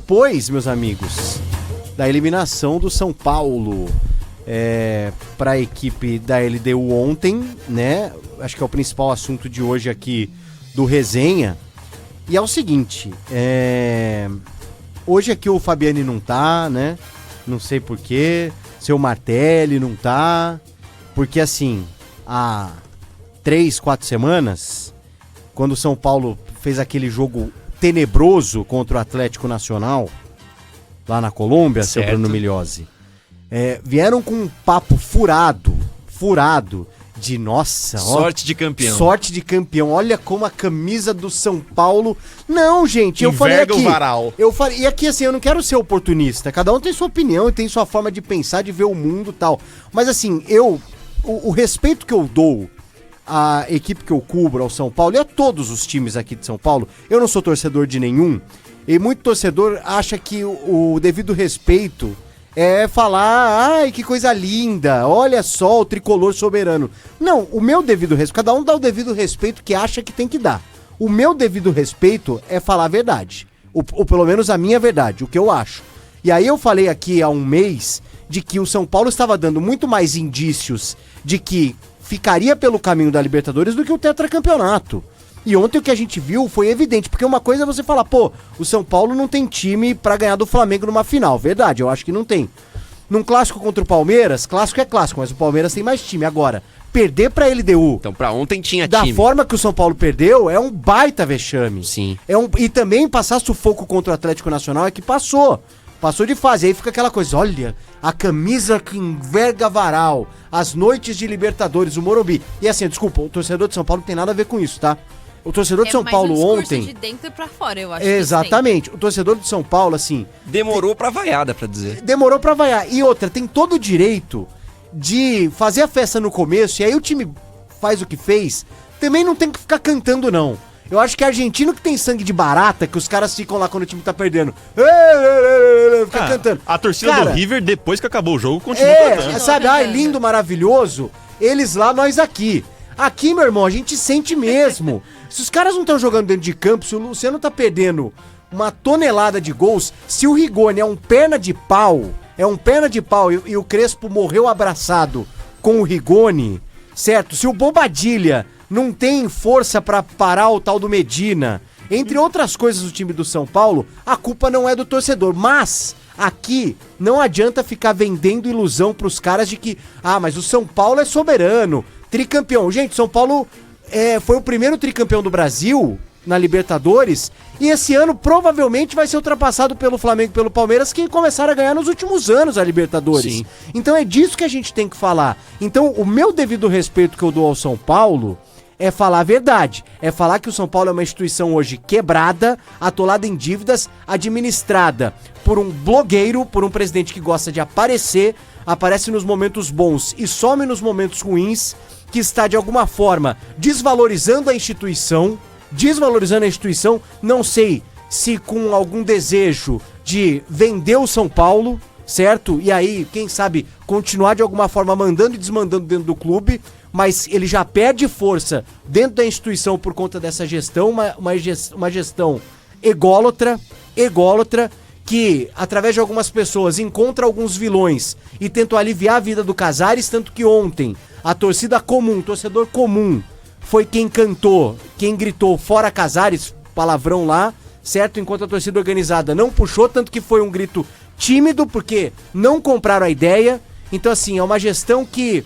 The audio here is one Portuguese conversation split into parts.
depois, meus amigos, da eliminação do São Paulo para a equipe da LDU ontem, né? Acho que é o principal assunto de hoje aqui do Resenha. E é o seguinte, hoje aqui o Fabiani não tá, né? Não sei porquê. Seu Martelli não tá. Porque assim, há 3, 4 semanas, quando o São Paulo fez aquele jogo tenebroso contra o Atlético Nacional, lá na Colômbia, certo. Seu Bruno Migliozzi, vieram com um papo furado, de nossa... Sorte de campeão. Sorte de campeão. Olha como a camisa do São Paulo... Não, gente, eu falei aqui... o varal. E aqui, assim, eu não quero ser oportunista. Cada um tem sua opinião e tem sua forma de pensar, de ver o mundo e tal. Mas, assim, o respeito que eu dou à equipe que eu cubro, ao São Paulo, e a todos os times aqui de São Paulo, eu não sou torcedor de nenhum, e muito torcedor acha que o devido respeito... falar, ai, que coisa linda, olha só o tricolor soberano. Não, o meu devido respeito, cada um dá o devido respeito que acha que tem que dar. O meu devido respeito é falar a verdade, ou pelo menos a minha verdade, o que eu acho. E aí eu falei aqui há um mês de que o São Paulo estava dando muito mais indícios de que ficaria pelo caminho da Libertadores do que o tetracampeonato. E ontem o que a gente viu foi evidente, porque uma coisa é você falar, pô, o São Paulo não tem time pra ganhar do Flamengo numa final. Verdade, eu acho que não tem. Num clássico contra o Palmeiras, clássico é clássico, mas o Palmeiras tem mais time. Agora, perder pra LDU... Então pra ontem tinha time. Da forma que o São Paulo perdeu, é um baita vexame. Sim. E também passar sufoco contra o Atlético Nacional é que passou. Passou de fase, aí fica aquela coisa, olha, a camisa que enverga varal, as noites de Libertadores, o Morumbi. E assim, desculpa, o torcedor de São Paulo não tem nada a ver com isso, tá? O torcedor de São Paulo ontem... de dentro pra fora, eu acho. Exatamente. O torcedor de São Paulo, assim... Demorou pra vaiar, dá pra dizer. Demorou pra vaiar. E outra, tem todo o direito de fazer a festa no começo, e aí o time faz o que fez, também não tem que ficar cantando, não. Eu acho que é argentino que tem sangue de barata, que os caras ficam lá quando o time tá perdendo. Fica cantando. A torcida do River, depois que acabou o jogo, continua cantando. Sabe, ai, lindo, maravilhoso. Eles lá, nós aqui. Aqui, meu irmão, a gente sente mesmo. Se os caras não estão jogando dentro de campo, se o Luciano tá perdendo uma tonelada de gols, se o Rigoni é um perna de pau e o Crespo morreu abraçado com o Rigoni, certo? Se o Bobadilha não tem força pra parar o tal do Medina, entre outras coisas do time do São Paulo, a culpa não é do torcedor, mas... Aqui não adianta ficar vendendo ilusão pros caras de que, mas o São Paulo é soberano, tricampeão. Gente, São Paulo foi o primeiro tricampeão do Brasil na Libertadores e esse ano provavelmente vai ser ultrapassado pelo Flamengo e pelo Palmeiras, que começaram a ganhar nos últimos anos a Libertadores. Sim. Então é disso que a gente tem que falar. Então o meu devido respeito que eu dou ao São Paulo... é falar a verdade, é falar que o São Paulo é uma instituição hoje quebrada, atolada em dívidas, administrada por um blogueiro, por um presidente que gosta de aparecer, aparece nos momentos bons e some nos momentos ruins, que está de alguma forma desvalorizando a instituição, não sei se com algum desejo de vender o São Paulo, certo? E aí, quem sabe, continuar de alguma forma mandando e desmandando dentro do clube, mas ele já perde força dentro da instituição por conta dessa gestão, uma gestão ególatra, que através de algumas pessoas encontra alguns vilões e tenta aliviar a vida do Casares, tanto que ontem a torcida comum, torcedor comum, foi quem cantou, quem gritou fora Casares, palavrão lá, certo? Enquanto a torcida organizada não puxou, tanto que foi um grito tímido, porque não compraram a ideia. Então assim, é uma gestão que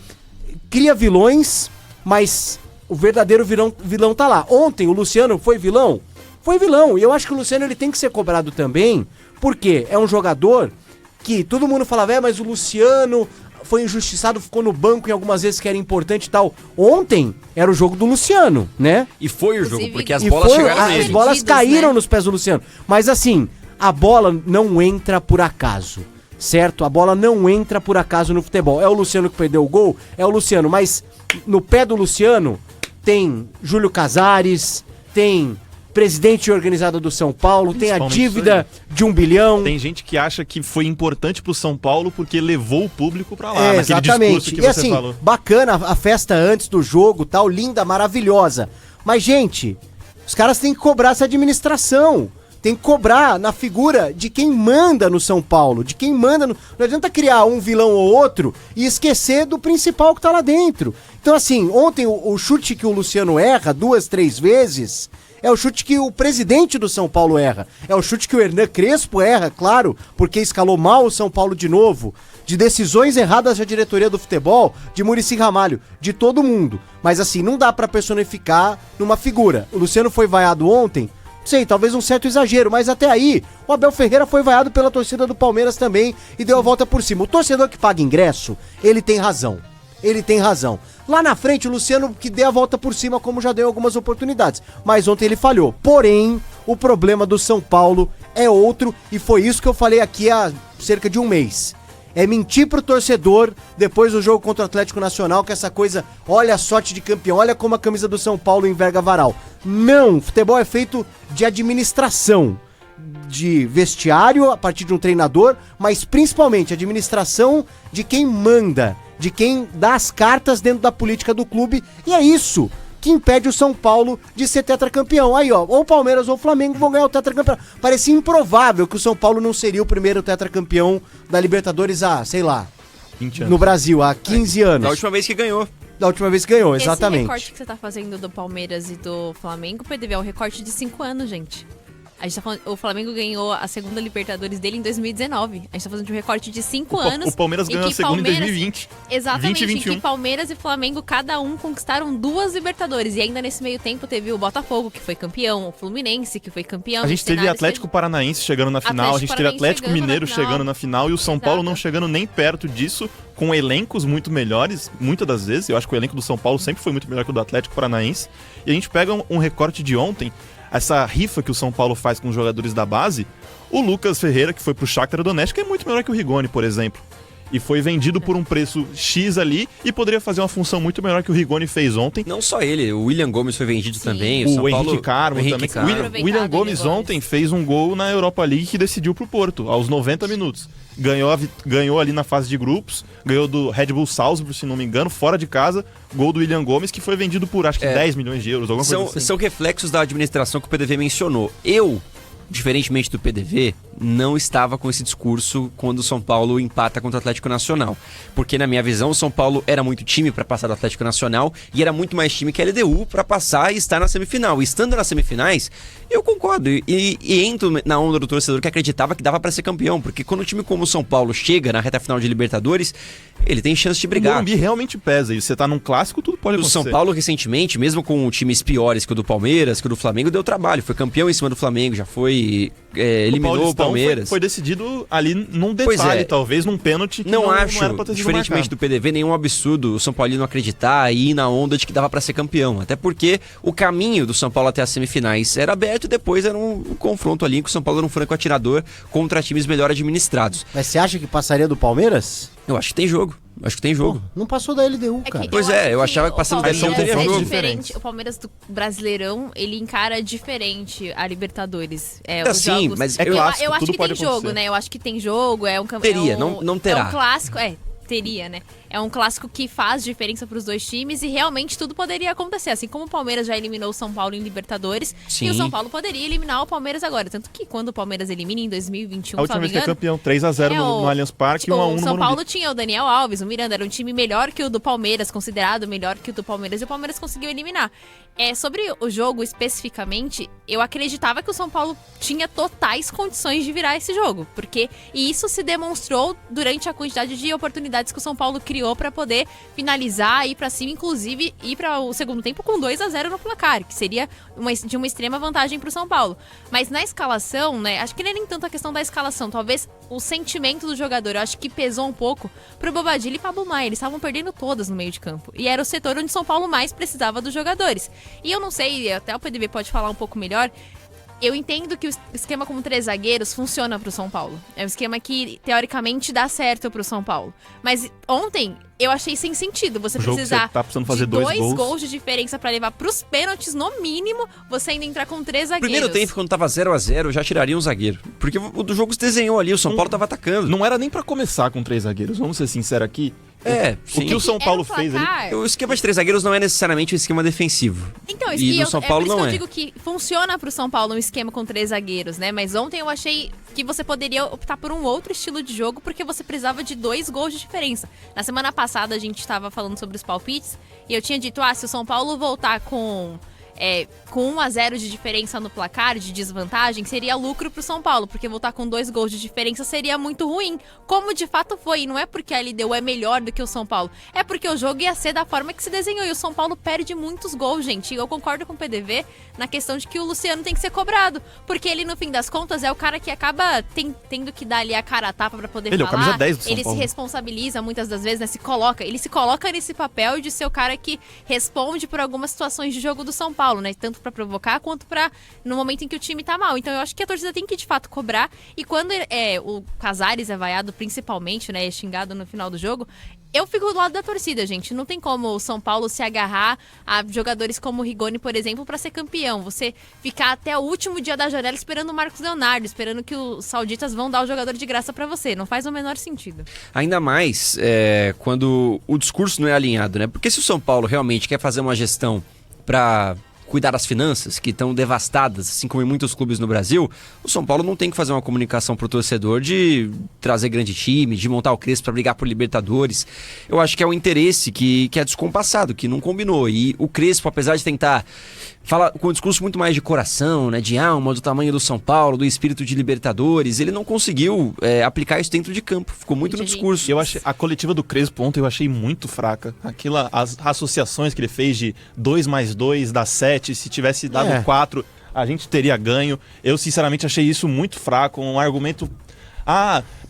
cria vilões, mas o verdadeiro vilão tá lá. Ontem o Luciano foi vilão? Foi vilão. E eu acho que o Luciano ele tem que ser cobrado também, porque é um jogador que todo mundo falava, mas o Luciano foi injustiçado, ficou no banco em algumas vezes que era importante e tal. Ontem era o jogo do Luciano, né? E foi o jogo, porque as E bolas chegaram nele. As bolas caíram nos pés do Luciano. Mas assim, a bola não entra por acaso. Certo? A bola não entra por acaso no futebol. É o Luciano que perdeu o gol? É o Luciano, mas no pé do Luciano tem Júlio Casares, tem presidente organizado do São Paulo, tem a dívida de 1 bilhão. Tem gente que acha que foi importante pro São Paulo porque levou o público pra lá, naquele exatamente. discurso que e você assim, falou. Bacana a festa antes do jogo, tal, linda, maravilhosa. Mas, gente, os caras têm que cobrar essa administração. Tem que cobrar na figura de quem manda no São Paulo, de quem manda no... Não adianta criar um vilão ou outro e esquecer do principal que tá lá dentro. Então, assim, ontem o chute que o Luciano erra 2, 3 vezes é o chute que o presidente do São Paulo erra. É o chute que o Hernan Crespo erra, claro, porque escalou mal o São Paulo de novo. De decisões erradas da diretoria do futebol, de Muricy Ramalho, de todo mundo. Mas, assim, não dá pra personificar numa figura. O Luciano foi vaiado ontem... Sei, talvez um certo exagero, mas até aí, o Abel Ferreira foi vaiado pela torcida do Palmeiras também e deu a volta por cima. O torcedor que paga ingresso, ele tem razão. Ele tem razão. Lá na frente, o Luciano que deu a volta por cima, como já deu algumas oportunidades. Mas ontem ele falhou. Porém, o problema do São Paulo é outro e foi isso que eu falei aqui há cerca de um mês. É mentir pro torcedor depois do jogo contra o Atlético Nacional, que essa coisa, olha a sorte de campeão, olha como a camisa do São Paulo enverga varal. Não, futebol é feito de administração, de vestiário a partir de um treinador, mas principalmente administração de quem manda, de quem dá as cartas dentro da política do clube, e é isso que impede o São Paulo de ser tetracampeão. Aí, ó, ou o Palmeiras ou o Flamengo vão ganhar o tetracampeão. Parecia improvável que o São Paulo não seria o primeiro tetracampeão da Libertadores há, sei lá, 20 anos. no Brasil, há 15 anos. Da última vez que ganhou. Da última vez que ganhou, exatamente. Esse recorte que você tá fazendo do Palmeiras e do Flamengo, PDV, é um recorte de 5 anos, gente. A gente tá falando, o Flamengo ganhou a segunda Libertadores dele em 2019. A gente tá fazendo um recorte de 5 anos. O Palmeiras ganhou a segunda em 2020. Exatamente, 2021. em que Palmeiras e Flamengo, cada um conquistaram 2 Libertadores. E ainda nesse meio tempo teve o Botafogo, que foi campeão, o Fluminense, que foi campeão. A gente teve Atlético Paranaense chegando na final, a gente teve Atlético Mineiro chegando na final e o São Paulo não chegando nem perto disso, com elencos muito melhores, muitas das vezes. Eu acho que o elenco do São Paulo sempre foi muito melhor que o do Atlético Paranaense. E a gente pega um recorte de ontem, essa rifa que o São Paulo faz com os jogadores da base, o Lucas Ferreira, que foi pro Shakhtar Donetsk, é muito melhor que o Rigoni, por exemplo. E foi vendido por um preço X ali e poderia fazer uma função muito melhor que o Rigoni fez ontem. Não só ele, o William Gomes foi vendido também. O Henrique Carmo também. Carmo. O William Gomes ontem fez um gol na Europa League que decidiu pro Porto, aos 90 minutos. Ganhou ali na fase de grupos, ganhou do Red Bull Salzburg, se não me engano, fora de casa, gol do William Gomes, que foi vendido por acho que 10 milhões de euros, alguma coisa assim. São reflexos da administração que o PDV mencionou. Eu, diferentemente do PDV, não estava com esse discurso quando o São Paulo empata contra o Atlético Nacional. Porque, na minha visão, o São Paulo era muito time para passar do Atlético Nacional e era muito mais time que a LDU para passar e estar na semifinal. E estando nas semifinais, eu concordo. E entro na onda do torcedor que acreditava que dava para ser campeão. Porque quando um time como o São Paulo chega na reta final de Libertadores, ele tem chance de brigar. O Morumbi realmente pesa. E você tá num clássico, tudo pode acontecer. O São Paulo, recentemente, mesmo com times piores que o do Palmeiras, que o do Flamengo, deu trabalho. Foi campeão em cima do Flamengo, já foi... eliminou o Palmeiras. Foi decidido ali num detalhe, talvez num pênalti que não era pra ter sido diferentemente marcado. do PDV, nenhum absurdo o São Paulino acreditar e ir na onda de que dava pra ser campeão. Até porque o caminho do São Paulo até as semifinais era aberto e depois era um confronto ali em que o São Paulo era um franco atirador contra times melhor administrados. Mas você acha que passaria do Palmeiras? Eu acho que tem jogo. Pô, não passou da LDU, cara. Pois eu achava que passando da LDU teria jogo. Diferente. O Palmeiras do Brasileirão, ele encara diferente a Libertadores. Sim, jogos. mas eu clássico, acho tudo que pode tem jogo, acontecer. né? Eu acho que tem jogo, é um Teria, não terá. É um clássico, teria, né? É um clássico que faz diferença pros dois times e realmente tudo poderia acontecer. Assim como o Palmeiras já eliminou o São Paulo em Libertadores, Sim. e o São Paulo poderia eliminar o Palmeiras agora. Tanto que quando o Palmeiras elimina em 2021, A última vez que é campeão, 3-0 no Allianz Parque e 1-1 no O São Morumbi. Paulo tinha o Daniel Alves, o Miranda, era um time melhor que o do Palmeiras, considerado melhor que o do Palmeiras, e o Palmeiras conseguiu eliminar. Sobre o jogo especificamente, eu acreditava que o São Paulo tinha totais condições de virar esse jogo, e isso se demonstrou durante a quantidade de oportunidades que o São Paulo criou para poder finalizar, ir pra cima, inclusive ir para o segundo tempo com 2-0 no placar, que seria de uma extrema vantagem pro São Paulo. Mas na escalação, né, acho que não é nem tanto a questão da escalação, talvez o sentimento do jogador, eu acho que pesou um pouco pro Bobadilla e Pablo Maia, eles estavam perdendo todas no meio de campo, e era o setor onde o São Paulo mais precisava dos jogadores. E eu não sei, até o PDV pode falar um pouco melhor, eu entendo que o esquema com 3 zagueiros funciona pro São Paulo. É um esquema que, teoricamente, dá certo pro São Paulo. Mas ontem, eu achei sem sentido você precisar tá precisando fazer de 2 gols de diferença pra levar pros pênaltis, no mínimo, você ainda entrar com 3 zagueiros. Primeiro tempo, quando tava 0-0, eu já tiraria um zagueiro. Porque o do jogo se desenhou ali, o São Paulo tava atacando. Não era nem pra começar com 3 zagueiros, vamos ser sinceros aqui. Sim. O que o São Paulo fez ali... O esquema de 3 zagueiros não é necessariamente um esquema defensivo. Então, e no São Paulo não é. Eu digo que funciona pro São Paulo um esquema com 3 zagueiros, né? Mas ontem eu achei que você poderia optar por um outro estilo de jogo porque você precisava de 2 gols de diferença. Na semana passada a gente estava falando sobre os palpites e eu tinha dito, se o São Paulo voltar com 1-0 de diferença no placar, de desvantagem, seria lucro pro São Paulo, porque voltar com 2 gols de diferença seria muito ruim, como de fato foi, e não é porque a LDU é melhor do que o São Paulo, é porque o jogo ia ser da forma que se desenhou, e o São Paulo perde muitos gols, gente, e eu concordo com o PDV na questão de que o Luciano tem que ser cobrado, porque ele, no fim das contas, é o cara que acaba tendo que dar ali a cara a tapa pra poder ele falar, é o camisa 10 do São ele Paulo. se responsabiliza muitas das vezes, né, ele se coloca nesse papel de ser o cara que responde por algumas situações de jogo do São Paulo, né? Tanto pra provocar quanto pra no momento em que o time tá mal. Então eu acho que a torcida tem que de fato cobrar. E quando o Casares é vaiado principalmente, né? É xingado no final do jogo. Eu fico do lado da torcida, gente. Não tem como o São Paulo se agarrar a jogadores como o Rigoni, por exemplo, pra ser campeão. Você ficar até o último dia da janela esperando o Marcos Leonardo, esperando que os sauditas vão dar o jogador de graça pra você. Não faz o menor sentido. Ainda mais quando o discurso não é alinhado, né? Porque se o São Paulo realmente quer fazer uma gestão pra cuidar das finanças, que estão devastadas, assim como em muitos clubes no Brasil, o São Paulo não tem que fazer uma comunicação pro torcedor de trazer grande time, de montar o Crespo para brigar por Libertadores. Eu acho que é um interesse que é descompassado, que não combinou. E o Crespo, apesar de tentar falar com um discurso muito mais de coração, né, de alma, do tamanho do São Paulo, do espírito de Libertadores, ele não conseguiu aplicar isso dentro de campo. Ficou muito no discurso. Eu achei, a coletiva do Crespo ontem eu achei muito fraca. As associações que ele fez de 2 mais 2 dá 7, se tivesse dado 4, a gente teria ganho. Eu sinceramente achei isso muito fraco, um argumento...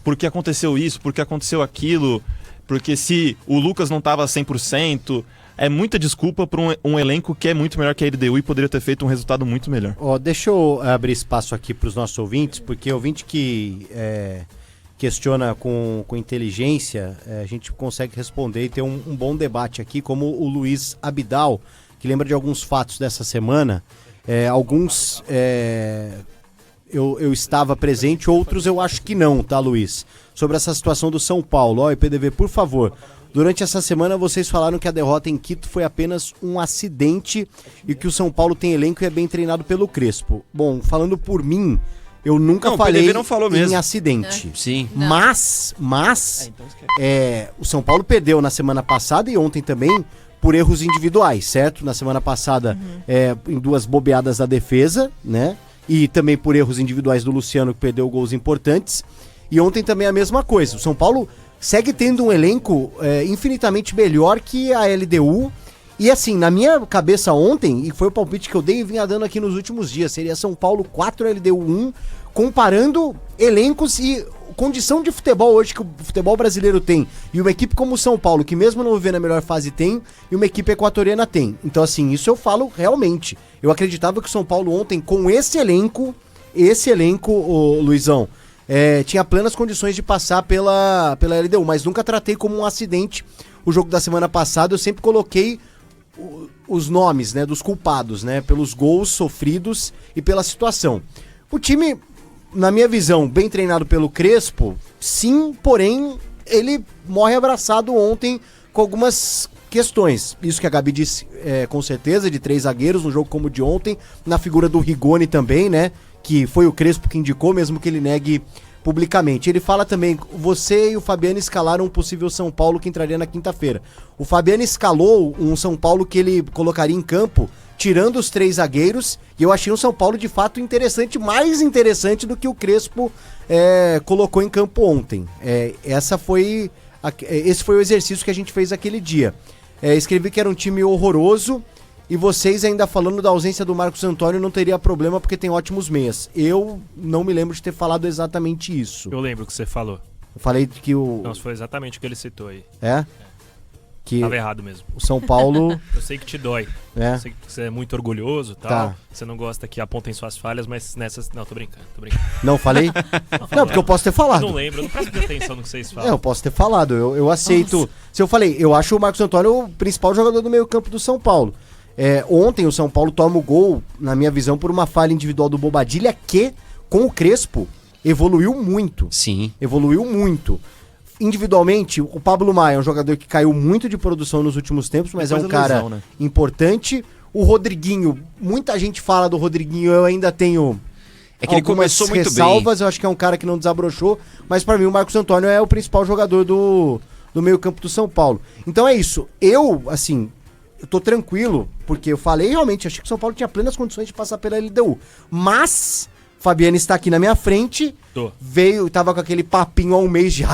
porque aconteceu isso, porque aconteceu aquilo, porque se o Lucas não estava 100%... É muita desculpa para um elenco que é muito melhor que a LDU e poderia ter feito um resultado muito melhor. Deixa eu abrir espaço aqui para os nossos ouvintes, porque ouvinte que questiona com inteligência, a gente consegue responder e ter um bom debate aqui, como o Luiz Abidal, que lembra de alguns fatos dessa semana. Alguns eu estava presente, outros eu acho que não, tá, Luiz? Sobre essa situação do São Paulo. IPDV, por favor... Durante essa semana vocês falaram que a derrota em Quito foi apenas um acidente e que o São Paulo tem elenco e é bem treinado pelo Crespo. Bom, falando por mim, eu nunca falei não falou mesmo. em acidente. Sim. Mas o São Paulo perdeu na semana passada e ontem também por erros individuais, certo? Na semana passada em 2 bobeadas da defesa, né? E também por erros individuais do Luciano, que perdeu gols importantes. E ontem também a mesma coisa. O São Paulo segue tendo um elenco infinitamente melhor que a LDU. E assim, na minha cabeça ontem, e foi o palpite que eu dei e vinha dando aqui nos últimos dias, seria São Paulo 4, LDU 1, comparando elencos e condição de futebol hoje que o futebol brasileiro tem. E uma equipe como o São Paulo, que mesmo não vivendo a melhor fase tem, e uma equipe equatoriana tem. Então assim, isso eu falo realmente. Eu acreditava que o São Paulo ontem, com esse elenco, Luizão, tinha plenas condições de passar pela LDU, mas nunca tratei como um acidente o jogo da semana passada. Eu sempre coloquei os nomes, né, dos culpados, né, pelos gols sofridos e pela situação. O time, na minha visão, bem treinado pelo Crespo, sim, porém, ele morre abraçado ontem com algumas questões. Isso que a Gabi disse, com certeza, de 3 zagueiros, no jogo como o de ontem, na figura do Rigoni também, né, que foi o Crespo que indicou, mesmo que ele negue publicamente. Ele fala também, você e o Fabiano escalaram um possível São Paulo que entraria na quinta-feira. O Fabiano escalou um São Paulo que ele colocaria em campo, tirando os 3 zagueiros, e eu achei um São Paulo de fato interessante, mais interessante do que o Crespo colocou em campo ontem. Esse foi o exercício que a gente fez aquele dia. Escrevi que era um time horroroso, e vocês ainda falando da ausência do Marcos Antônio não teria problema porque tem ótimos meias. Eu não me lembro de ter falado exatamente isso. Eu lembro que você falou. Eu falei que o... Não, foi exatamente o que ele citou aí. Que tava errado mesmo. O São Paulo... Eu sei que te dói. Eu sei que você é muito orgulhoso e tal. Tá. Você não gosta que apontem suas falhas, mas nessas... Não, tô brincando. Não falei? Não, porque eu posso ter falado. Eu não lembro, eu não presto atenção no que vocês falam. Eu posso ter falado, eu aceito. Nossa. Se eu falei, eu acho o Marcos Antônio o principal jogador do meio campo do São Paulo. Ontem o São Paulo toma o gol, na minha visão, por uma falha individual do Bobadilha, que, com o Crespo, evoluiu muito. Sim. Evoluiu muito. individualmente, o Pablo Maia é um jogador que caiu muito de produção nos últimos tempos, mas Depois é um da cara lesão, né? importante. O Rodriguinho, muita gente fala do Rodriguinho, eu ainda tenho É que ele começou muito ressalvas, eu acho que é um cara que não desabrochou, mas pra mim o Marcos Antônio é o principal jogador do meio-campo do São Paulo. Então é isso. Eu tô tranquilo, porque eu falei realmente, achei que o São Paulo tinha plenas condições de passar pela LDU. Mas Fabiano está aqui na minha frente, tava com aquele papinho há um mês de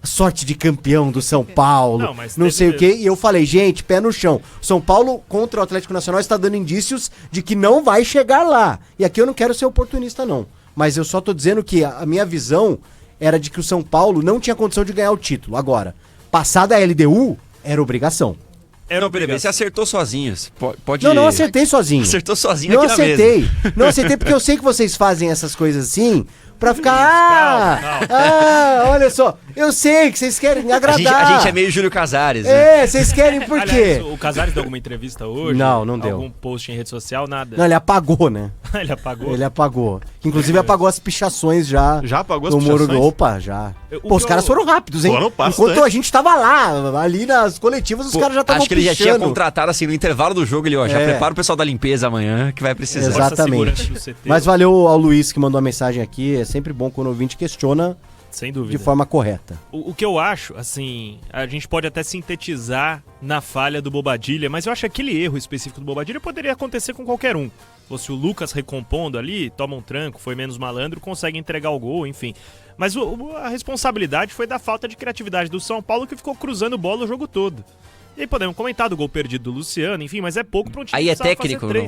sorte de campeão do São Paulo, não sei o quê, e eu falei, gente, pé no chão. São Paulo contra o Atlético Nacional está dando indícios de que não vai chegar lá. E aqui eu não quero ser oportunista, não. Mas eu só tô dizendo que a minha visão era de que o São Paulo não tinha condição de ganhar o título. Agora, passada a LDU, era obrigação. Você acertou sozinho. Pode... Não acertei sozinho. Acertou sozinho não aqui acertei. na mesa. Não acertei porque eu sei que vocês fazem essas coisas assim pra ficar... olha só. Eu sei que vocês querem agradar. A gente é meio Júlio Casares, né? Vocês querem por quê? Aliás, o Casares deu alguma entrevista hoje? Não deu. Algum post em rede social? Nada. Não, ele apagou, né? Ele apagou? Ele apagou. Inclusive apagou as pichações já. Já apagou as no pichações? Muro. Opa, já. Os caras foram rápidos, hein? Foram bastante. Enquanto a gente tava lá, ali nas coletivas, os caras já estavam Acho que ele já tinha contratado, assim, no intervalo do jogo, já prepara o pessoal da limpeza amanhã, que vai precisar. Exatamente. Mas valeu ao Luiz que mandou a mensagem aqui. É sempre bom quando o ouvinte questiona sem dúvida, de forma correta. O que eu acho, assim, a gente pode até sintetizar na falha do Bobadilla, mas eu acho que aquele erro específico do Bobadilla poderia acontecer com qualquer um. Ou se o Lucas recompondo ali, toma um tranco, foi menos malandro, consegue entregar o gol, enfim. Mas a responsabilidade foi da falta de criatividade do São Paulo, que ficou cruzando bola o jogo todo. E aí podemos comentar do gol perdido do Luciano, enfim, mas é pouco para um time aí que é técnico ou não?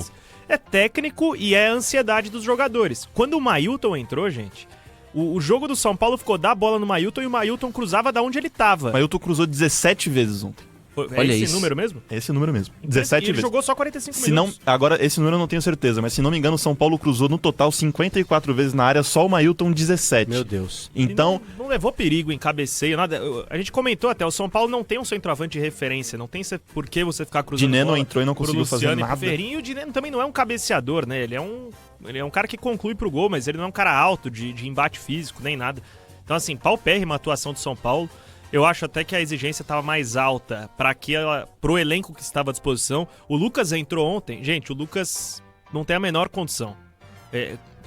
É técnico e é a ansiedade dos jogadores. Quando o Mailton entrou, gente... O jogo do São Paulo ficou dar a bola no Mailton e o Mailton cruzava da onde ele tava. O Mailton cruzou 17 vezes ontem. Olha esse isso. número mesmo? É esse número mesmo. 17 vezes. Ele jogou só 45 se minutos. Não, agora, esse número eu não tenho certeza, mas se não me engano, o São Paulo cruzou no total 54 vezes na área, só o Mailton 17. Meu Deus. Então... Não levou perigo em cabeceio, nada. A gente comentou até, o São Paulo não tem um centroavante de referência, não tem por que você ficar cruzando Dineno bola entrou e não conseguiu fazer nada. Ferrinho, e o Dineno também não é um cabeceador, né? Ele é um cara que conclui pro gol, mas ele não é um cara alto, de embate físico, nem nada. Então, assim, paupérrima a atuação do São Paulo. Eu acho até que a exigência estava mais alta pro elenco que estava à disposição. O Lucas entrou ontem. Gente, o Lucas não tem a menor condição.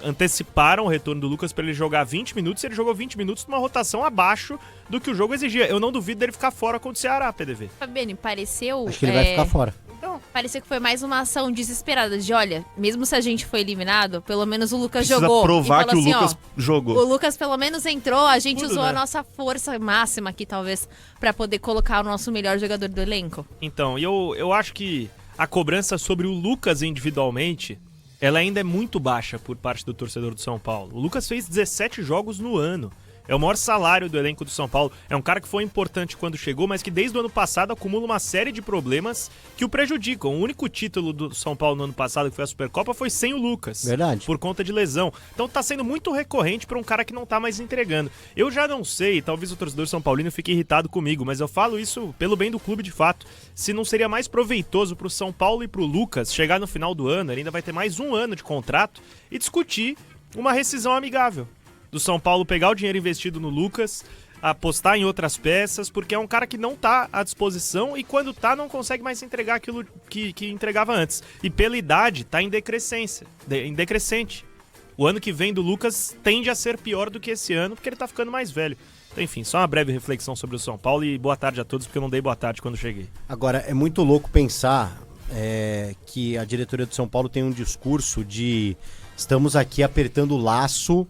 Anteciparam o retorno do Lucas para ele jogar 20 minutos e ele jogou 20 minutos numa rotação abaixo do que o jogo exigia. Eu não duvido dele ficar fora contra o Ceará, PDV. Fabiane, pareceu... Acho que ele vai ficar fora. Então, pareceu que foi mais uma ação desesperada de, olha, mesmo se a gente foi eliminado, pelo menos o Lucas jogou. Provar que o assim, Lucas jogou. O Lucas pelo menos entrou, a gente usou né? a nossa força máxima aqui, talvez, pra poder colocar o nosso melhor jogador do elenco. Então, eu acho que a cobrança sobre o Lucas individualmente, ela ainda é muito baixa por parte do torcedor do São Paulo. O Lucas fez 17 jogos no ano. É o maior salário do elenco do São Paulo. É um cara que foi importante quando chegou, mas que desde o ano passado acumula uma série de problemas que o prejudicam. O único título do São Paulo no ano passado, que foi a Supercopa, foi sem o Lucas. Verdade. Por conta de lesão. Então tá sendo muito recorrente para um cara que não tá mais entregando. Eu já não sei, talvez o torcedor São Paulino fique irritado comigo, mas eu falo isso pelo bem do clube de fato. Se não seria mais proveitoso pro São Paulo e pro Lucas chegar no final do ano, ele ainda vai ter mais um ano de contrato, e discutir uma rescisão amigável. Do São Paulo pegar o dinheiro investido no Lucas, apostar em outras peças, porque é um cara que não tá à disposição e quando tá não consegue mais entregar aquilo que entregava antes. E pela idade tá em decrescente. O ano que vem do Lucas tende a ser pior do que esse ano, porque ele tá ficando mais velho. Então, enfim, só uma breve reflexão sobre o São Paulo e boa tarde a todos, porque eu não dei boa tarde quando cheguei. Agora, é muito louco pensar que a diretoria do São Paulo tem um discurso de estamos aqui apertando o laço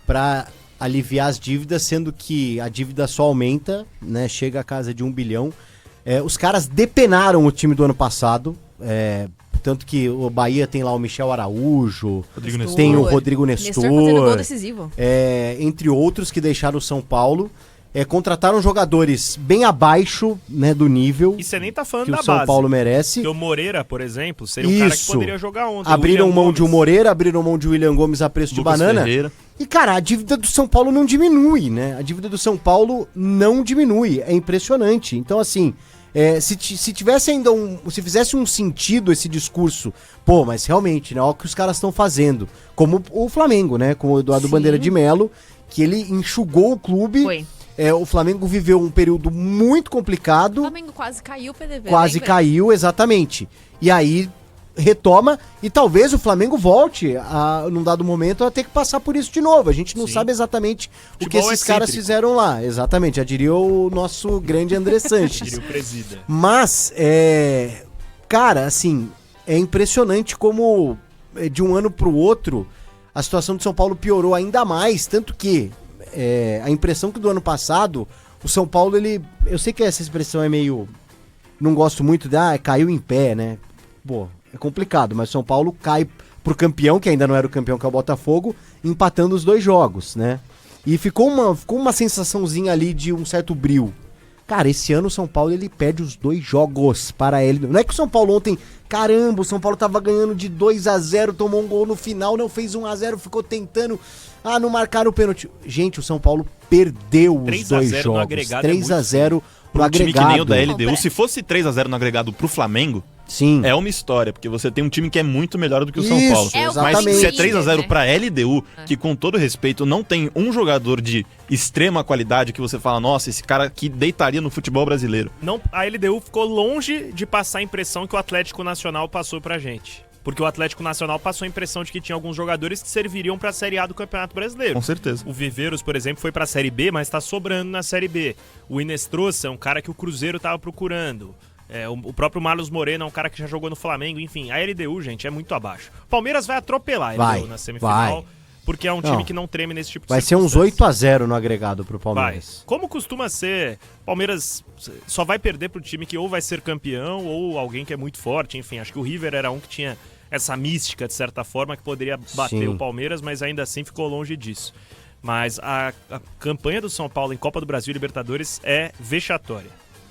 para aliviar as dívidas, sendo que a dívida só aumenta, né? Chega a casa de 1 bilhão. Os caras depenaram o time do ano passado, tanto que o Bahia tem lá o Michel Araújo, tem o Rodrigo Nestor fazendo gol decisivo. Entre outros que deixaram o São Paulo. Contrataram jogadores bem abaixo, né, do nível e você nem tá falando que da o São base. Paulo merece. Porque o Moreira, por exemplo, seria um cara que poderia jogar ontem. Abriram mão de um Moreira, abriram mão de William Gomes a preço Lucas de banana. Ferreira. E, cara, a dívida do São Paulo não diminui, né? A dívida do São Paulo não diminui. É impressionante. Então, assim, se tivesse ainda se fizesse um sentido esse discurso, mas realmente, né? Olha o que os caras estão fazendo. Como o Flamengo, né? Com o Eduardo Bandeira de Melo, que ele enxugou o clube. Foi. o Flamengo viveu um período muito O complicado. Flamengo quase caiu o PDV. Quase lembra? caiu, exatamente. E aí retoma e talvez o Flamengo volte num dado momento a ter que passar por isso de novo. A gente não Sim. sabe exatamente o que Futebol esses é caras cítrico. fizeram lá. Exatamente, já diria o nosso grande André Sanches. Diria o presida. Mas, cara, assim, é impressionante como de um ano pro outro a situação do São Paulo piorou ainda mais, tanto que a impressão que do ano passado, o São Paulo, eu sei que essa expressão é meio, não gosto muito caiu em pé, né? Pô, é complicado, mas o São Paulo cai pro campeão, que ainda não era o campeão, que é o Botafogo, empatando os 2 jogos, né? E ficou uma sensaçãozinha ali de um certo brio. Cara, esse ano o São Paulo, ele perde os 2 jogos para ele. Não é que o São Paulo ontem, caramba, o São Paulo tava ganhando de 2-0, tomou um gol no final, não fez 1-0, ficou tentando, não marcaram o pênalti. Gente, o São Paulo perdeu os 3 a 2 0 no jogos. agregado é 3-0 no Pra um time que agregado. nem o da LDU, se fosse 3-0 no agregado pro Flamengo, Sim. é uma história, porque você tem um time que é muito melhor do que o São Isso, Paulo. É o Mas exatamente. se é 3-0 né? pra LDU, que com todo respeito não tem um jogador de extrema qualidade que você fala, nossa, esse cara aqui deitaria no futebol brasileiro. Não, a LDU ficou longe de passar a impressão que o Atlético Nacional passou pra gente. Porque o Atlético Nacional passou a impressão de que tinha alguns jogadores que serviriam pra Série A do Campeonato Brasileiro. Com certeza. O Viveiros, por exemplo, foi pra Série B, mas tá sobrando na Série B. O Inestrosa é um cara que o Cruzeiro tava procurando. O próprio Marlos Moreno é um cara que já jogou no Flamengo. Enfim, a LDU, gente, é muito abaixo. Palmeiras vai atropelar a LDU na semifinal, porque é um time que não treme nesse tipo de Vai ser uns circunstância. 8-0 no agregado pro Vai. Palmeiras. Como costuma ser, Palmeiras só vai perder pro time que ou vai ser campeão ou alguém que é muito forte. Enfim, acho que o River era um que tinha essa mística, de certa forma, que poderia bater Sim. o Palmeiras, mas ainda assim ficou longe disso. Mas a campanha do São Paulo em Copa do Brasil e Libertadores é vexatória.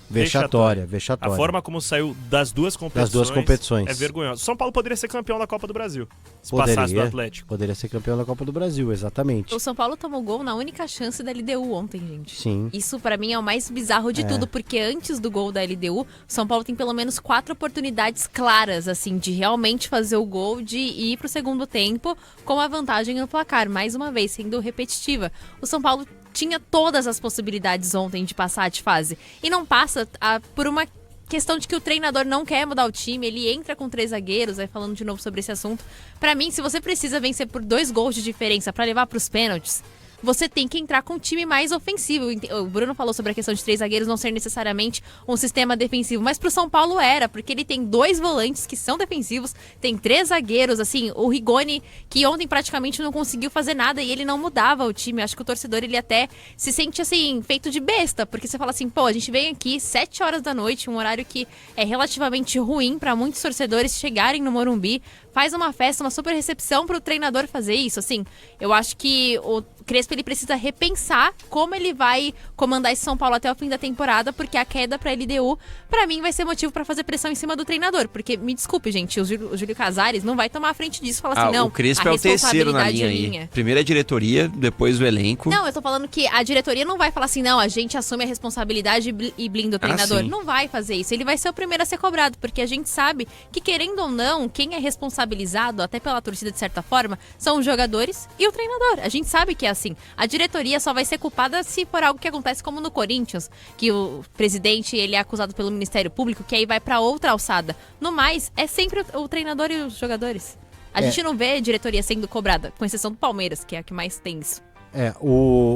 Vexatória. A forma como saiu das duas competições é vergonhosa. São Paulo poderia ser campeão da Copa do Brasil, se passasse do Atlético. Poderia ser campeão da Copa do Brasil, exatamente. O São Paulo tomou gol na única chance da LDU ontem, gente. Sim. Isso pra mim é o mais bizarro de tudo, porque antes do gol da LDU, o São Paulo tem pelo menos 4 oportunidades claras, assim, de realmente fazer o gol, de ir pro segundo tempo com a vantagem no placar, mais uma vez, sendo repetitiva. O São Paulo tinha todas as possibilidades ontem de passar de fase. E não passa por uma questão de que o treinador não quer mudar o time, ele entra com 3 zagueiros, aí falando de novo sobre esse assunto. Pra mim, se você precisa vencer por 2 gols de diferença pra levar pros pênaltis, você tem que entrar com um time mais ofensivo. O Bruno falou sobre a questão de 3 zagueiros não ser necessariamente um sistema defensivo, mas pro São Paulo era, porque ele tem 2 volantes que são defensivos, tem 3 zagueiros, assim, o Rigoni, que ontem praticamente não conseguiu fazer nada e ele não mudava o time. Acho que o torcedor, ele até se sente, assim, feito de besta, porque você fala assim, pô, a gente vem aqui 7 horas da noite, um horário que é relativamente ruim pra muitos torcedores chegarem no Morumbi, faz uma festa, uma super recepção pro treinador fazer isso, assim. Eu acho que o Crespo, ele precisa repensar como ele vai comandar esse São Paulo até o fim da temporada, porque a queda pra LDU, pra mim, vai ser motivo pra fazer pressão em cima do treinador, porque, me desculpe, gente, o Júlio Casares não vai tomar a frente disso e falar assim, não, o Crespo a é o terceiro na responsabilidade linha é aí. minha. Primeiro a diretoria, depois o elenco. Não, eu tô falando que a diretoria não vai falar assim, não, a gente assume a responsabilidade e blinda o treinador. sim. Não vai fazer isso. Ele vai ser o primeiro a ser cobrado, porque a gente sabe que, querendo ou não, quem é responsabilizado, até pela torcida de certa forma, são os jogadores e o treinador. A gente sabe que é assim. A diretoria só vai ser culpada se for algo que acontece como no Corinthians, que o presidente, ele é acusado pelo Ministério Público, que aí vai pra outra alçada. No mais, é sempre o treinador e os jogadores. A gente não vê a diretoria sendo cobrada, com exceção do Palmeiras, que é a que mais tem isso.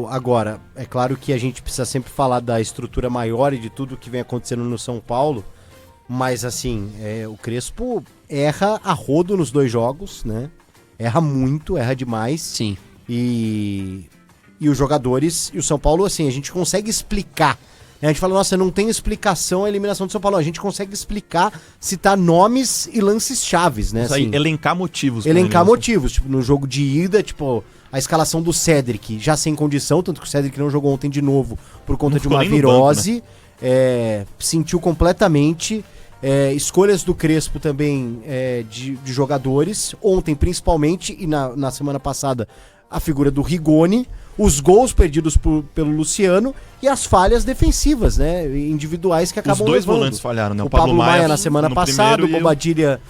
Agora, é claro que a gente precisa sempre falar da estrutura maior e de tudo que vem acontecendo no São Paulo, mas assim, o Crespo erra a rodo nos 2 jogos, né? Erra muito, erra demais. Sim. E os jogadores, e o São Paulo, assim, a gente consegue explicar. A gente fala, nossa, não tem explicação a eliminação do São Paulo. A gente consegue explicar, citar nomes e lances chaves, né? Isso aí, Assim, elencar motivos. elencar motivos. Tipo, no jogo de ida, tipo, a escalação do Cédric, já sem condição, tanto que o Cédric não jogou ontem de novo por conta Não de ficou uma nem no banco, virose. Sentiu completamente. Escolhas do Crespo também de jogadores. Ontem, principalmente, e na semana passada, a figura do Rigoni. os gols perdidos pelo Luciano e as falhas defensivas, né? Individuais que acabam Os dois levando. volantes falharam, né? O Pablo Maia na semana no passada, o primeiro e Bobadilha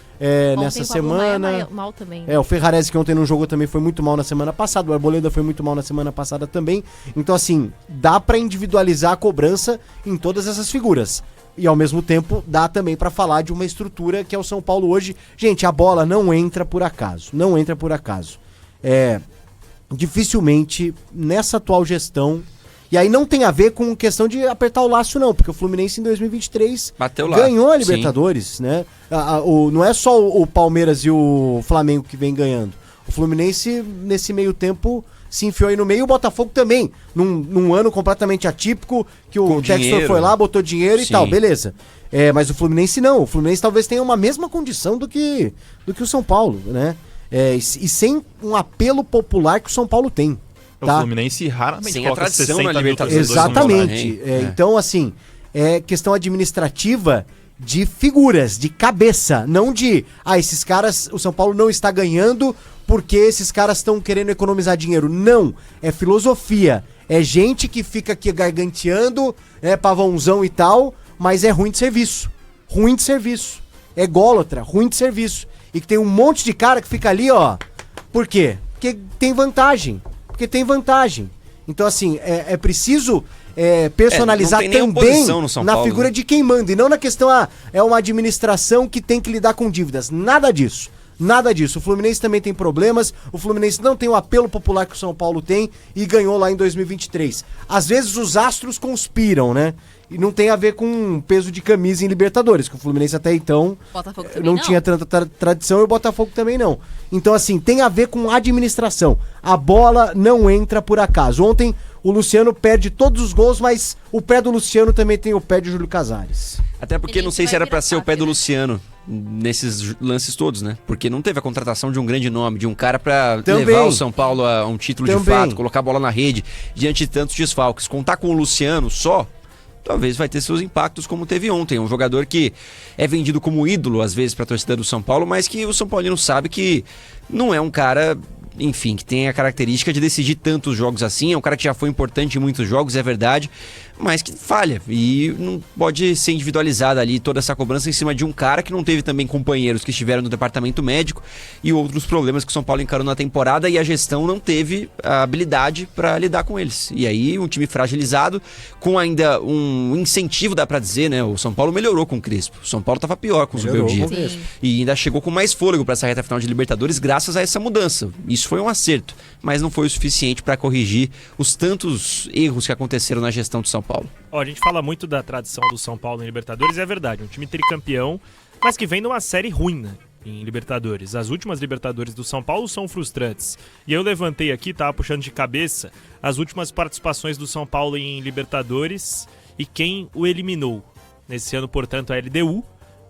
nessa Ontem o Pablo Maia semana. mal também. Né? O Ferrarese que ontem não jogou também foi muito mal na semana passada, o Arboleda foi muito mal na semana passada também. Então assim, dá pra individualizar a cobrança em todas essas figuras. E ao mesmo tempo dá também pra falar de uma estrutura que é o São Paulo hoje. Gente, a bola não entra por acaso, não entra por acaso. Dificilmente nessa atual gestão, e aí não tem a ver com questão de apertar o laço não, porque o Fluminense em 2023 Bateu lá. ganhou a Libertadores, né? Não é só o Palmeiras e o Flamengo que vem ganhando. O Fluminense nesse meio tempo se enfiou aí no meio, o Botafogo também, num ano completamente atípico, que o Textor foi lá, botou dinheiro e tal, beleza. Mas o Fluminense não, o Fluminense talvez tenha uma mesma condição do que o São Paulo, né? E sem um apelo popular que o São Paulo tem. Tá? O Fluminense raramente sem a coloca tradição 60 na mil Libertadores. torcedores no Exatamente. Então, assim, é questão administrativa de figuras, de cabeça, não de, esses caras, o São Paulo não está ganhando porque esses caras estão querendo economizar dinheiro. Não, é filosofia. É gente que fica aqui garganteando, pavãozão e tal, mas é ruim de serviço. Ruim de serviço. É ególatra, ruim de serviço. E que tem um monte de cara que fica ali, ó. Por quê? Porque tem vantagem. Então, assim, é preciso personalizar não tem nem também oposição no São na Paulo, figura né? de quem manda. E não na questão, é uma administração que tem que lidar com dívidas. Nada disso. Nada disso. O Fluminense também tem problemas. O Fluminense não tem o apelo popular que o São Paulo tem e ganhou lá em 2023. Às vezes os astros conspiram, né? E não tem a ver com peso de camisa em Libertadores, que o Fluminense até então Botafogo também não tinha tanta tradição e o Botafogo também não. Então, assim, tem a ver com administração. A bola não entra por acaso. Ontem o Luciano perde todos os gols, mas o pé do Luciano também tem o pé de Júlio Casares. Até porque Ele não sei vai se era virar pra ser o pé SAF, do né? Luciano nesses lances todos, né? Porque não teve a contratação de um grande nome, de um cara pra Também. levar o São Paulo a um título de Também. fato, colocar a bola na rede diante de tantos desfalques. Contar com o Luciano só, talvez vai ter seus impactos como teve ontem. Um jogador que é vendido como ídolo às vezes pra torcida do São Paulo, mas que o São Paulino sabe que não é um cara, enfim, que tem a característica de decidir tantos jogos assim. É um cara que já foi importante em muitos jogos, é verdade, mas que falha. E não pode ser individualizada ali toda essa cobrança em cima de um cara que não teve também companheiros que estiveram no departamento médico e outros problemas que o São Paulo encarou na temporada e a gestão não teve a habilidade para lidar com eles. E aí um time fragilizado, com ainda um incentivo, dá pra dizer, né? O São Paulo melhorou com o Crespo. O São Paulo tava pior com o Zubeldia. Sim. E ainda chegou com mais fôlego para essa reta final de Libertadores graças a essa mudança. Isso foi um acerto, mas não foi o suficiente para corrigir os tantos erros que aconteceram na gestão do São Paulo. Ó, a gente fala muito da tradição do São Paulo em Libertadores, é verdade, um time tricampeão, mas que vem de uma série ruim, né, em Libertadores. As últimas Libertadores do São Paulo são frustrantes. E eu levantei aqui, tava puxando de cabeça, as últimas participações do São Paulo em Libertadores e quem o eliminou. Nesse ano, portanto, a LDU,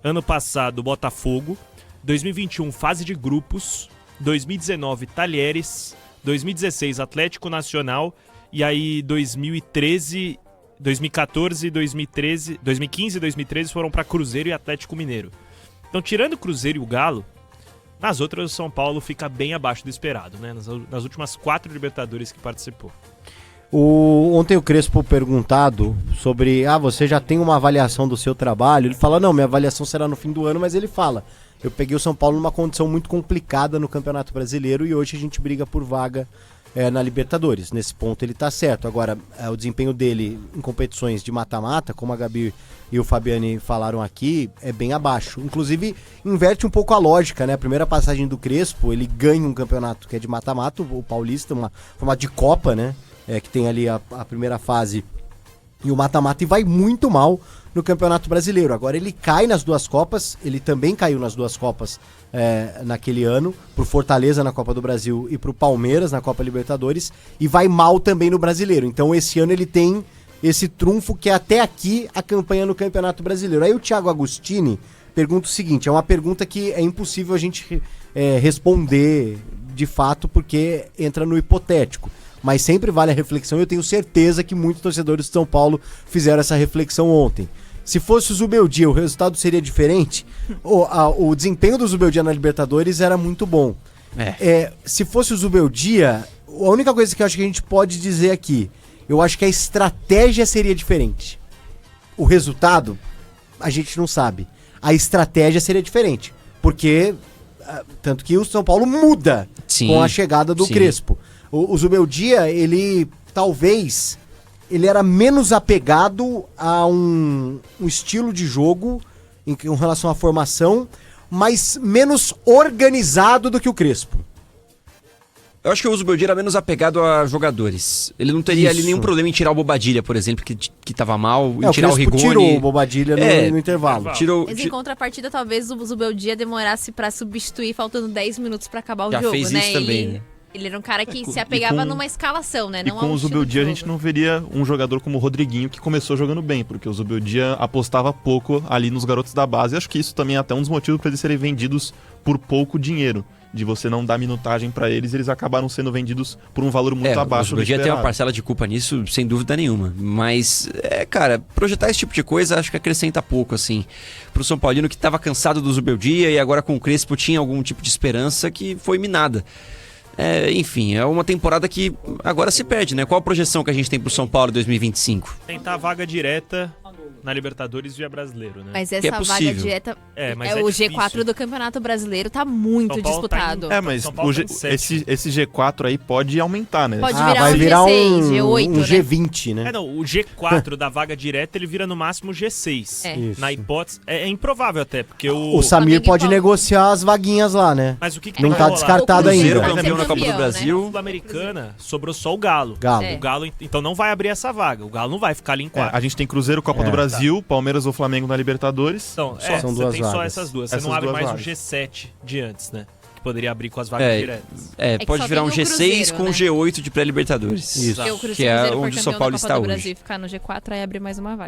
ano passado, Botafogo, 2021, fase de grupos, 2019, Talheres, 2016, Atlético Nacional, e aí 2013, 2014, 2013, 2015 e 2013 foram para Cruzeiro e Atlético Mineiro. Então, tirando o Cruzeiro e o Galo, nas outras o São Paulo fica bem abaixo do esperado, né? Nas últimas 4 Libertadores que participou. Ontem o Crespo perguntado sobre, você já tem uma avaliação do seu trabalho? Ele fala, não, minha avaliação será no fim do ano, mas ele fala, eu peguei o São Paulo numa condição muito complicada no Campeonato Brasileiro e hoje a gente briga por vaga na Libertadores. Nesse ponto ele tá certo. Agora, o desempenho dele em competições de mata-mata, como a Gabi e o Fabiani falaram aqui, é bem abaixo. Inclusive, inverte um pouco a lógica, né? A primeira passagem do Crespo, ele ganha um campeonato que é de mata-mata, o Paulista, uma formato de Copa, né? Que tem ali a primeira fase e o mata-mata, e vai muito mal no Campeonato Brasileiro. Agora ele cai nas duas Copas, ele também caiu nas duas Copas naquele ano, pro Fortaleza na Copa do Brasil e pro Palmeiras na Copa Libertadores, e vai mal também no Brasileiro. Então esse ano ele tem esse trunfo que é até aqui a campanha no Campeonato Brasileiro. Aí o Thiago Agostini pergunta o seguinte, é uma pergunta que é impossível a gente responder de fato, porque entra no hipotético. Mas sempre vale a reflexão, eu tenho certeza que muitos torcedores de São Paulo fizeram essa reflexão ontem. Se fosse o Zubeldia, o resultado seria diferente? O desempenho do Zubeldia na Libertadores era muito bom. Se fosse o Zubeldia, a única coisa que eu acho que a gente pode dizer aqui, eu acho que a estratégia seria diferente. O resultado, a gente não sabe. A estratégia seria diferente. Porque, tanto que o São Paulo muda com a chegada do Crespo. O Zubeldia, ele talvez, ele era menos apegado a um estilo de jogo em relação à formação, mas menos organizado do que o Crespo. Eu acho que o Zubeldia era menos apegado a jogadores. Ele não teria ali nenhum problema em tirar o Bobadilha, por exemplo, que tava mal, em tirar o Rigoni. Tirou o Bobadilha no intervalo. Mas em contrapartida, talvez o Zubeldia demorasse pra substituir, faltando 10 minutos pra acabar o Já jogo, fez né? isso também, né? Ele era um cara que se apegava numa escalação, né? E com o Zubeldia a gente não veria um jogador como o Rodriguinho, que começou jogando bem, porque o Zubeldia apostava pouco ali nos garotos da base. E acho que isso também é até um dos motivos para eles serem vendidos por pouco dinheiro. De você não dar minutagem pra eles, eles acabaram sendo vendidos por um valor muito abaixo do esperado. O Zubeldia tem uma parcela de culpa nisso, sem dúvida nenhuma. Mas, cara, projetar esse tipo de coisa acho que acrescenta pouco, assim. Pro São Paulino que tava cansado do Zubeldia e agora com o Crespo tinha algum tipo de esperança que foi minada. Enfim, é uma temporada que agora se perde, né? Qual a projeção que a gente tem pro São Paulo em 2025? Tentar a vaga direta na Libertadores via Brasileiro, né? Mas essa vaga direta o G4 do Campeonato Brasileiro tá muito disputado. Mas esse G4 aí pode aumentar, né? Pode virar vai um virar G6, G8, um né? G20, né? Não, o G4 da vaga direta, ele vira no máximo G6. Na hipótese, é improvável até, porque o Samir pode negociar as vaguinhas lá, né? Mas o que não vai tá rolar? descartado O Cruzeiro ainda. campeão na Copa do Né? Brasil. Sul-Americana, sobrou só o Galo. Galo. O Galo, então não vai abrir essa vaga. O Galo não vai ficar ali em quarto. A gente tem Cruzeiro, Copa do Brasil, Palmeiras ou Flamengo na Libertadores. Então, são você duas tem só vagas. essas duas. Você Essas não abre duas mais vagas. o G7 de antes, né? Que poderia abrir com as vagas diretas. que Pode só virar tem um o G6 Cruzeiro, com né? um G8 de pré-Libertadores. Isso. Porque o Que é Cruzeiro onde for o São campeão Paulo da está Copa do hoje. Brasil e ficar no G4, aí abre mais uma vaga.